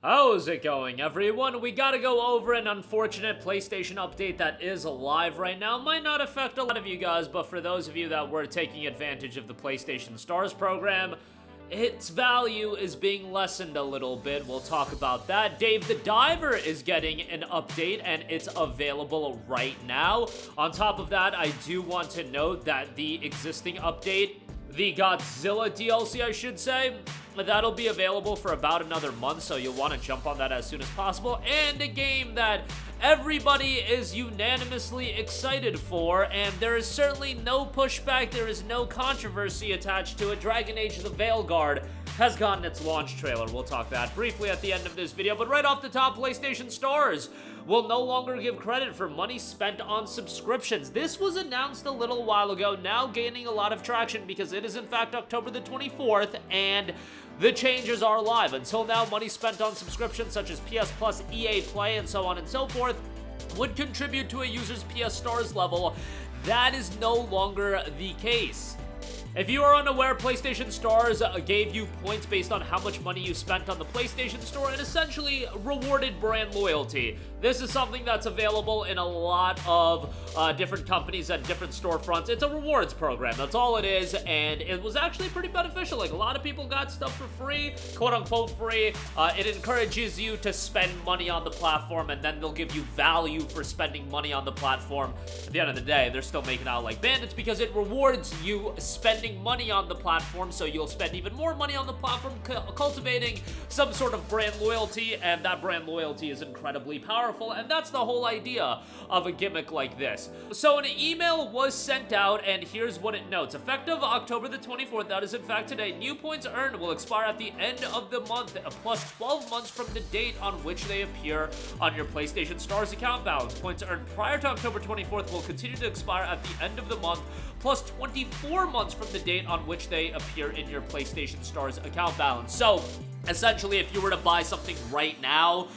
How's it going, everyone? We gotta go over an unfortunate PlayStation update that is live right now. Might not affect a lot of you guys, but for those of you that were taking advantage of the PlayStation Stars program, its value is being lessened a little bit. We'll talk about that. Dave the Diver is getting an update, and it's available right now. On top of that, I do want to note that the existing update, the Godzilla DLC, I should say, that'll be available for about another month, so you'll want to jump on that as soon as possible. And a game that everybody is unanimously excited for, and there is certainly no pushback, there is no controversy attached to it. Dragon Age the Veilguard has gotten its launch trailer. We'll talk that briefly at the end of this video, but right off the top, PlayStation Stars will no longer give credit for money spent on subscriptions. This was announced a little while ago, now gaining a lot of traction because it is in fact October the 24th, and the changes are live. Until now, money spent on subscriptions such as PS Plus, EA Play, and so on and so forth would contribute to a user's PS Stars level. That is no longer the case. If you are unaware, PlayStation Stars gave you points based on how much money you spent on the PlayStation Store and essentially rewarded brand loyalty. This is something that's available in a lot of different companies and different storefronts. It's a rewards program, that's all it is, and it was actually pretty beneficial. Like, a lot of people got stuff for free, quote-unquote free. It encourages you to spend money on the platform, and then they'll give you value for spending money on the platform. At the end of the day, they're still making out like bandits because it rewards you spending money on the platform, so you'll spend even more money on the platform, cultivating some sort of brand loyalty, and that brand loyalty is incredibly powerful, and that's the whole idea of a gimmick like this. So an email was sent out, and here's what it notes. Effective October the 24th, that is in fact today, new points earned will expire at the end of the month, plus 12 months from the date on which they appear on your PlayStation Stars account balance. Points earned prior to October 24th will continue to expire at the end of the month, plus 24 months from the date on which they appear in your PlayStation Stars account balance. So essentially, if you were to buy something right now,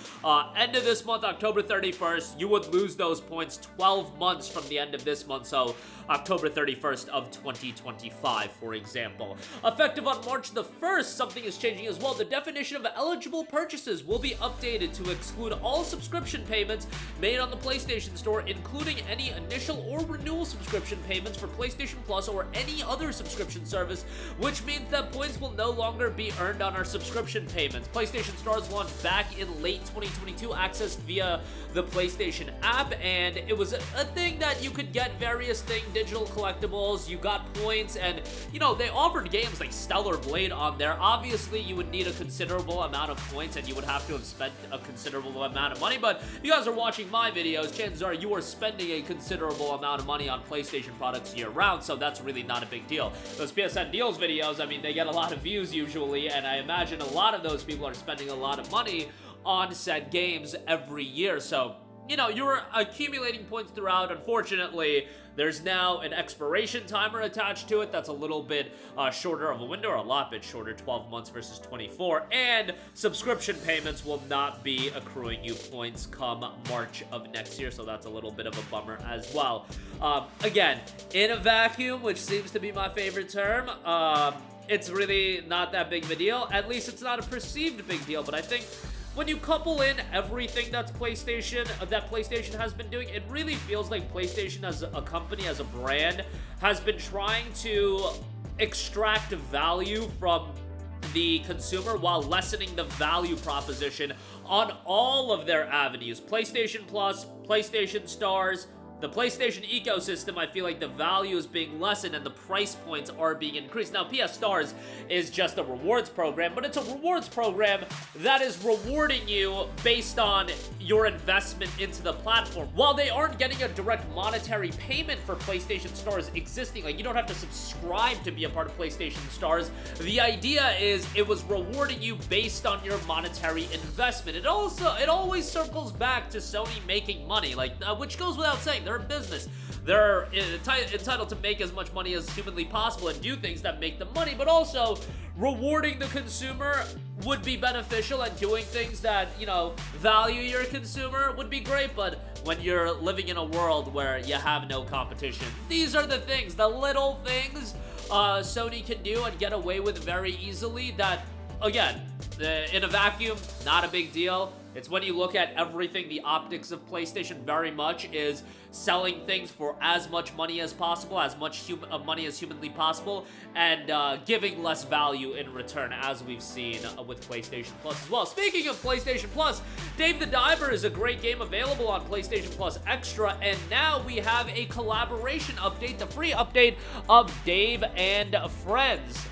end of this month, October 31st, you would lose those points 12 months from the end of this month, so October 31st of 2025, for example. Effective on March the 1st, something is changing as well. The definition of eligible purchases will be updated to exclude all subscription payments made on the PlayStation Store, including any initial or renewal subscription payments for PlayStation Plus or any other subscription service, which means that points will no longer be earned on our subscription payments. PlayStation Stars launched back in late 2022, accessed via the PlayStation app, and it was a thing that you could get various things, digital collectibles, you got points, and, you know, they offered games like Stellar Blade on there. Obviously, you would need a considerable amount of points, and you would have to have spent a considerable amount of money, but if you guys are watching my videos, chances are you are spending a considerable amount of money on PlayStation products year-round, so that's really not a big deal. Those PSN Deals videos, I mean, they get a lot of views usually, and I imagine a lot of those people are spending a lot of money on said games every year, so, you know, you're accumulating points throughout. Unfortunately, there's now an expiration timer attached to it that's a little bit shorter of a window, or a lot bit shorter, 12 months versus 24, and subscription payments will not be accruing you points come March of next year, so that's a little bit of a bummer as well. Again, in a vacuum, which seems to be my favorite term, it's really not that big of a deal. At least it's not a perceived big deal, but I think when you couple in everything that PlayStation has been doing, it really feels like PlayStation as a company, as a brand, has been trying to extract value from the consumer while lessening the value proposition on all of their avenues. PlayStation Plus, PlayStation Stars, the PlayStation ecosystem, I feel like the value is being lessened and the price points are being increased. Now, PS Stars is just a rewards program, but it's a rewards program that is rewarding you based on your investment into the platform. While they aren't getting a direct monetary payment for PlayStation Stars existing, like, you don't have to subscribe to be a part of PlayStation Stars, the idea is it was rewarding you based on your monetary investment. It always circles back to Sony making money, like, which goes without saying. They're a business. They're entitled to make as much money as humanly possible and do things that make them money, but also rewarding the consumer would be beneficial, and doing things that, you know, value your consumer would be great. But when you're living in a world where you have no competition, these are the things, the little things Sony can do and get away with very easily that, again, in a vacuum, not a big deal. It's when you look at everything, the optics of PlayStation very much is selling things for as much money as possible, as much money as humanly possible, and giving less value in return, as we've seen with PlayStation Plus as well. Speaking of PlayStation Plus, Dave the Diver is a great game available on PlayStation Plus Extra, and now we have a collaboration update, the free update of Dave and Friends.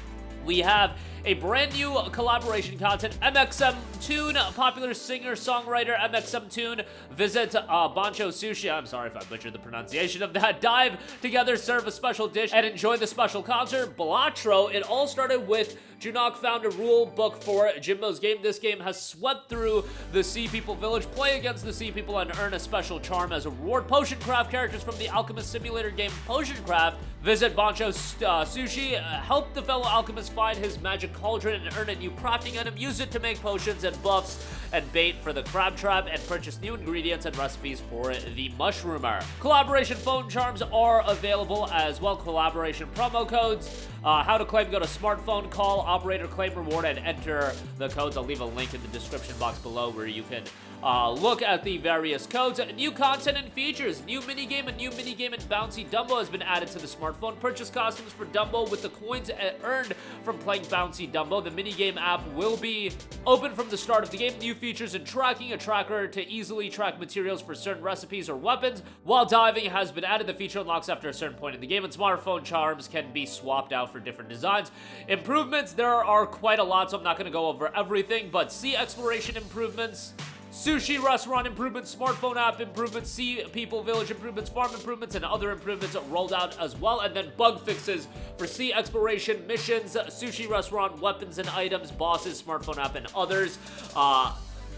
We have a brand new collaboration content. MXM Tune, popular singer-songwriter MXM Tune, visit Bancho Sushi. I'm sorry if I butchered the pronunciation of that. Dive together, serve a special dish, and enjoy the special concert. Balatro. It all started with Junok found a rule book for Jimbo's game. This game has swept through the Sea People village. Play against the Sea People and earn a special charm as a reward. Potion craft characters from the Alchemist Simulator game Potion Craft. Visit Bancho Sushi. Help the fellow alchemist find his magic cauldron and earn a new crafting item. Use it to make potions and buffs and bait for the crab trap, and purchase new ingredients and recipes for the mushroomer. Collaboration phone charms are available as well. Collaboration promo codes. How to claim, go to smartphone, call, operator, claim reward, and enter the codes. I'll leave a link in the description box below where you can look at the various codes. New content and features. New minigame. A new minigame in Bouncy Dumbo has been added to the smartphone. Purchase costumes for Dumbo with the coins earned from playing Bouncy Dumbo. The minigame app will be open from the start of the game. New features in tracking. A tracker to easily track materials for certain recipes or weapons. While diving has been added. The feature unlocks after a certain point in the game, and smartphone charms can be swapped out for different designs. Improvements. There are quite a lot, so I'm not going to go over everything, but sea exploration improvements, sushi restaurant improvements, smartphone app improvements, Sea People village improvements, farm improvements, and other improvements rolled out as well. And then bug fixes for sea exploration, missions, sushi restaurant, weapons and items, bosses, smartphone app, and others.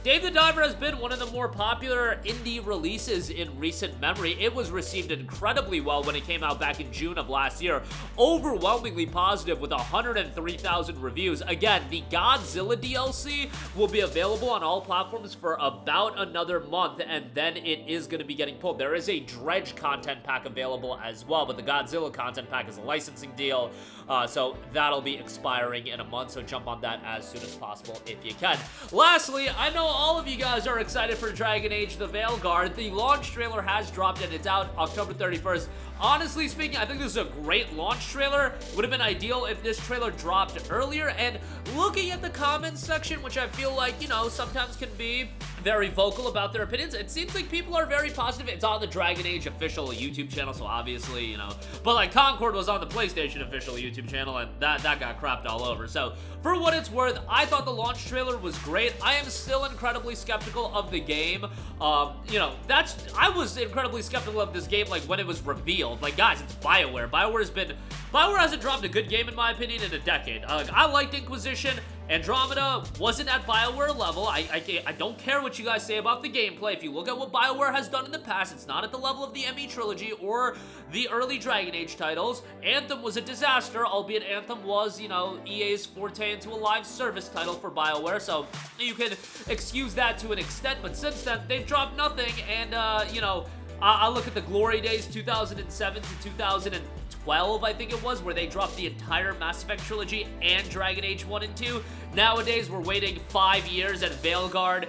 Dave the Diver has been one of the more popular indie releases in recent memory. It was received incredibly well when it came out back in June of last year. Overwhelmingly positive with 103,000 reviews. Again, the Godzilla DLC will be available on all platforms for about another month, and then it is going to be getting pulled. There is a Dredge content pack available as well, but the Godzilla content pack is a licensing deal, so that'll be expiring in a month, so jump on that as soon as possible if you can. Lastly, I know all of you guys are excited for Dragon Age the Veilguard. The launch trailer has dropped and it's out October 31st. Honestly speaking, I think this is a great launch trailer. Would have been ideal if this trailer dropped earlier, and looking at the comments section, which I feel like, you know, sometimes can be very vocal about their opinions, it seems like people are very positive. It's on the Dragon Age official YouTube channel, so obviously, you know, but like Concord was on the PlayStation official YouTube channel, and that got crapped all over. So for what it's worth, I thought the launch trailer was great. I am still incredibly skeptical of the game. You know, I was incredibly skeptical of this game like when it was revealed. Like, guys, it's BioWare. BioWare hasn't dropped a good game in my opinion in a decade. I liked Inquisition. Andromeda wasn't at BioWare level. I don't care what you guys say about the gameplay. If you look at what BioWare has done in the past, it's not at the level of the ME trilogy or the early Dragon Age titles. Anthem was a disaster, albeit Anthem was, you know, EA's forte into a live service title for BioWare, so you can excuse that to an extent, but since then, they've dropped nothing, and, you know, I look at the glory days, 2007 to 2012, I think it was, where they dropped the entire Mass Effect trilogy and Dragon Age 1 and 2. Nowadays, we're waiting 5 years, and Veilguard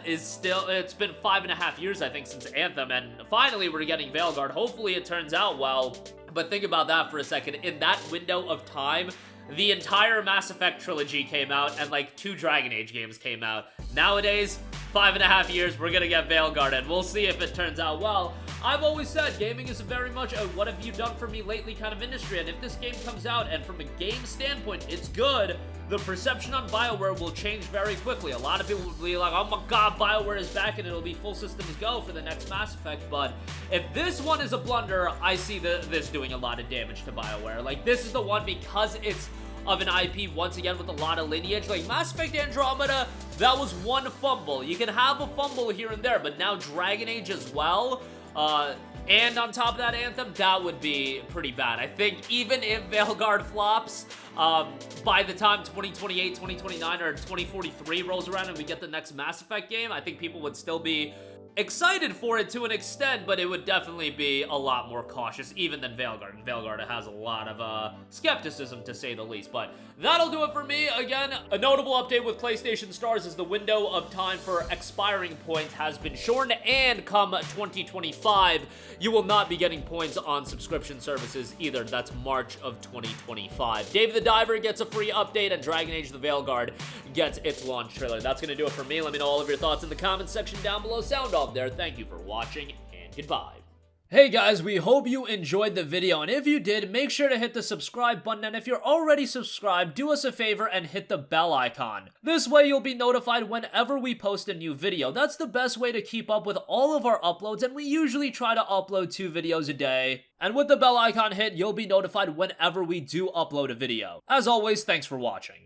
is still, it's been 5.5 years, I think, since Anthem, and finally we're getting Veilguard. Hopefully it turns out well, but think about that for a second. In that window of time, the entire Mass Effect trilogy came out, and like 2 Dragon Age games came out. Nowadays, 5.5 years, we're gonna get Veilguard, and we'll see if it turns out well. I've always said gaming is very much a what have you done for me lately kind of industry, and if this game comes out and from a game standpoint it's good, the perception on BioWare will change very quickly. A lot of people will be like, oh my god, BioWare is back, and it'll be full systems go for the next Mass Effect, but if this one is a blunder, I see this doing a lot of damage to BioWare. Like, this is the one because it's of an IP, once again, with a lot of lineage. Like, Mass Effect Andromeda, that was one fumble. You can have a fumble here and there, but now Dragon Age as well, and on top of that, Anthem, that would be pretty bad. I think even if Veilguard flops, by the time 2028, 2029, or 2043 rolls around and we get the next Mass Effect game, I think people would still be excited for it to an extent, but it would definitely be a lot more cautious even than Veilguard. And Veilguard has a lot of skepticism, to say the least. But that'll do it for me. Again, a notable update with PlayStation Stars is the window of time for expiring points has been shortened, and come 2025, you will not be getting points on subscription services either. That's March of 2025. Dave the Diver gets a free update, and Dragon Age the Veilguard gets its launch trailer. That's going to do it for me. Let me know all of your thoughts in the comments section down below. Sound off there. Thank you for watching, and goodbye. Hey guys, we hope you enjoyed the video, and if you did, make sure to hit the subscribe button, and if you're already subscribed, do us a favor and hit the bell icon. This way you'll be notified whenever we post a new video. That's the best way to keep up with all of our uploads, and we usually try to upload 2 videos a day. And with the bell icon hit, you'll be notified whenever we do upload a video. As always, thanks for watching.